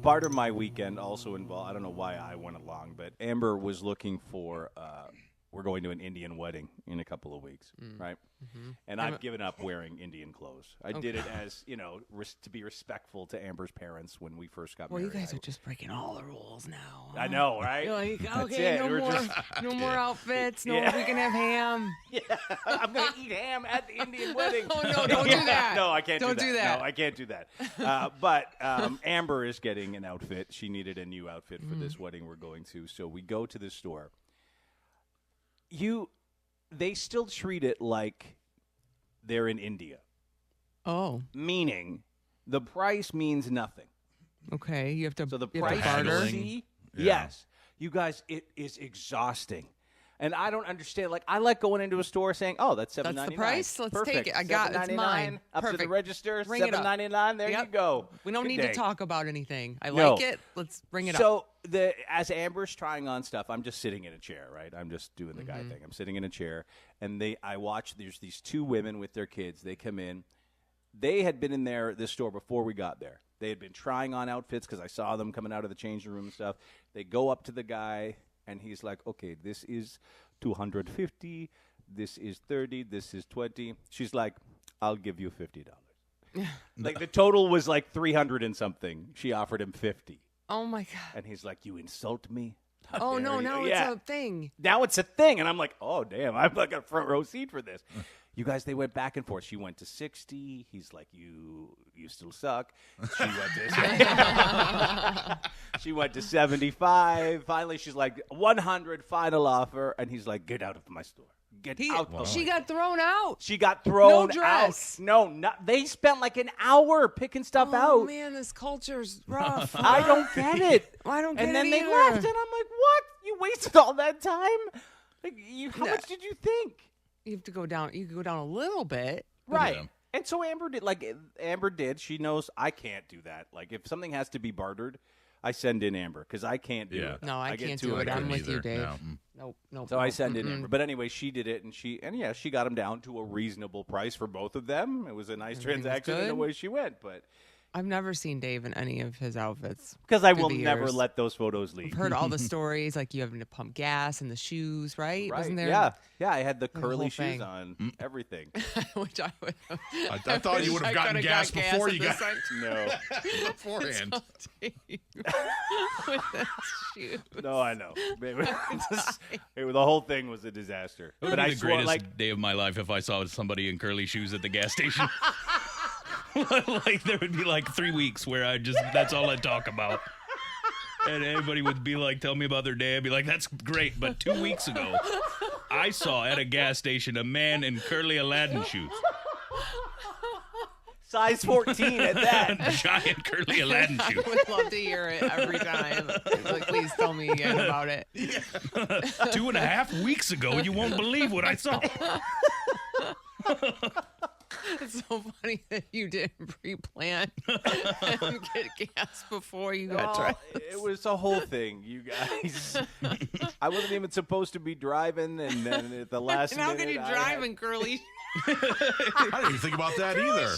part of my weekend also involved, I don't know why I went along, but Amber was looking for, we're going to an Indian wedding in a couple of weeks, right? Mm-hmm. And I've given up wearing Indian clothes. I did it as, to be respectful to Amber's parents when we first got married. Well, you guys are just breaking all the rules now. I know, right? You're like, okay, no more outfits. No, we can have ham. Yeah, I'm going to eat ham at the Indian wedding. Oh, no, don't do that. No, I can't do that. No, I can't do that. But Amber is getting an outfit. She needed a new outfit for this wedding we're going to. So we go to the store. They still treat it like they're in India. Oh. Meaning the price means nothing. Okay, you have to. So the you price have to barter. Yes. You guys, it is exhausting. And I don't understand. Like, I like going into a store saying, "Oh, that's $7.99. That's the price. Let's Perfect. take it. I got it. It's mine. Up Perfect. to the register, $7.99. There you go. We don't Good need day. to talk about anything. I like it. Let's bring it up. So as Amber's trying on stuff, I'm just sitting in a chair, right? I'm just doing the guy thing. I'm sitting in a chair, and I watch. There's these two women with their kids. They come in. They had been in this store before we got there. They had been trying on outfits because I saw them coming out of the changing room and stuff. They go up to the guy, and he's like, "Okay, this is $250. This is $30. This is $20." She's like, "I'll give you $50." Like the total was like $300 and something. She offered him $50. Oh my god! And he's like, "You insult me." Oh no! Now it's a thing. Now it's a thing, and I'm like, "Oh damn! I've got a front row seat for this." You guys, they went back and forth. She went to 60. He's like, "You still suck." She went to 75. Finally, she's like, 100 final offer, and he's like, "Get out of my store. Get out." Wow. She got thrown out. She got thrown no dress. out. No, they spent like an hour picking stuff out. Oh man, this culture's rough. I don't get it. I don't get it. And then they either. left, and I'm like, "What? You wasted all that time? Like, how much did you think?" You have to go down. You can go down a little bit, right? Yeah. And so Amber did. She knows I can't do that. Like, if something has to be bartered, I send in Amber because I can't do it. No, I can't do it. I'm with you, Dave. Nope. So I send in Amber. But anyway, she did it, and she got them down to a reasonable price for both of them. It was a nice transaction in the way she went, but. I've never seen Dave in any of his outfits. Because I will never let those photos leave. I've heard all the stories, like you having to pump gas and the shoes, right? Wasn't there? Yeah, I had the curly shoes on, everything. Which I would. I thought you would have gotten gas before you got. No, beforehand. With the shoes. No, I know. The whole thing was a disaster. It would be the greatest day of my life if I saw somebody in curly shoes at the gas station. Like there would be like 3 weeks where that's all I'd talk about. And everybody would be like, tell me about their day. I'd be like, that's great. But 2 weeks ago, I saw at a gas station a man in curly Aladdin shoes. Size 14 at that. Giant curly Aladdin shoes. I would love to hear it every time. Like, please tell me again about it. 2.5 weeks ago, you won't believe what I saw. It's so funny that you didn't pre-plan and get gas before you got dressed. It was a whole thing, you guys. I wasn't even supposed to be driving, and then at the last and how minute, can you drive in curly? I didn't even think about that either.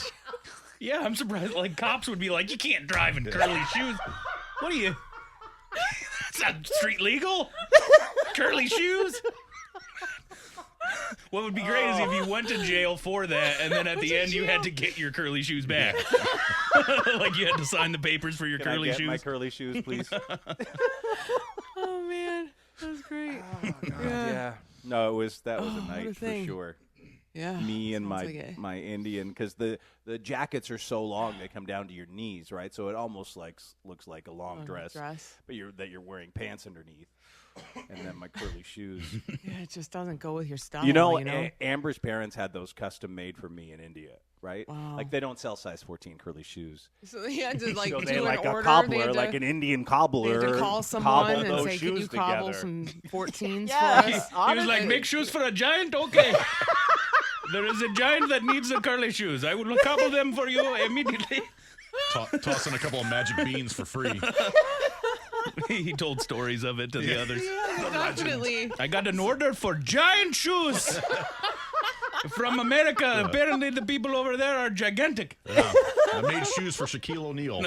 Yeah, I'm surprised. Like, cops would be like, you can't drive in curly shoes. What are you? That's not street legal. Curly shoes. What would be great is if you went to jail for that, and then at the end you had to get your curly shoes back. Like you had to sign the papers for your curly shoes. My curly shoes, please. Oh man, that was great. Oh, God, yeah. No, that was a night for sure. Yeah. Me and my Indian, because the jackets are so long they come down to your knees, right? So it almost looks like a long dress, but you're wearing pants underneath. And then my curly shoes. Yeah, it just doesn't go with your style. Amber's parents had those custom made for me in India, right? Wow. Like they don't sell size 14 curly shoes. So they had to so do they an like order. A cobbler, like an Indian cobbler. They had to call someone and say, "Can you cobble some 14s for us?" He was like, "Make shoes for a giant? Okay." There is a giant that needs the curly shoes. I will cobble them for you immediately. Toss in a couple of magic beans for free. He told stories of it to the others. Yeah, definitely. I got an order for giant shoes from America. Apparently the people over there are gigantic. Yeah. I made shoes for Shaquille O'Neal.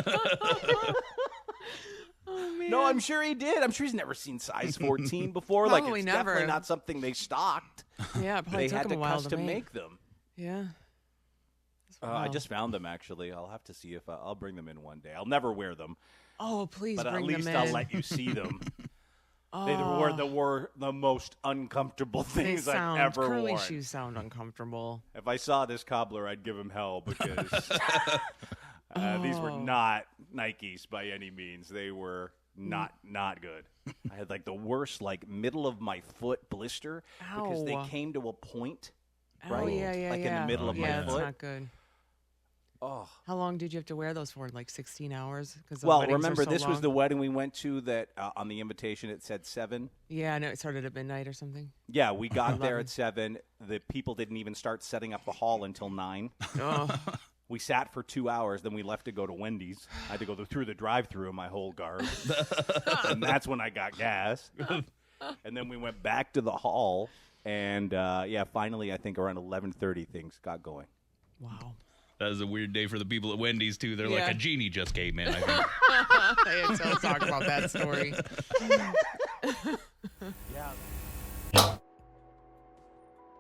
No, I'm sure he did. I'm sure he's never seen size 14 before. Probably it's never. definitely not something they stocked. Yeah, it probably They took had him to a while custom to make them. Yeah. I just found them, actually. I'll have to see if I'll bring them in one day. I'll never wear them, Oh, please but at bring least them I'll in. let you see them. Oh, They were the most uncomfortable things I've ever curly worn. shoes sound uncomfortable. If I saw this cobbler, I'd give him hell because these were not Nikes by any means. They were not good. I had like the worst middle of my foot blister because they Ow. came to a point, Oh, right? yeah, yeah, like yeah. in the middle of my yeah, foot. that's not good. Oh. How long did you have to wear those for? Like 16 hours? Well, remember, this was the wedding we went to that on the invitation it said 7. Yeah, no, it started at midnight or something. Yeah, we got there at 7. The people didn't even start setting up the hall until 9. Oh, We sat for 2 hours, then we left to go to Wendy's. I had to go through the drive-thru in my whole garb. And that's when I got gas. And then we went back to the hall, and finally I think around 11:30 things got going. wow. That was a weird day for the people at Wendy's, too. They're like, Yeah. a genie just came in, I think. Let's talk about that story.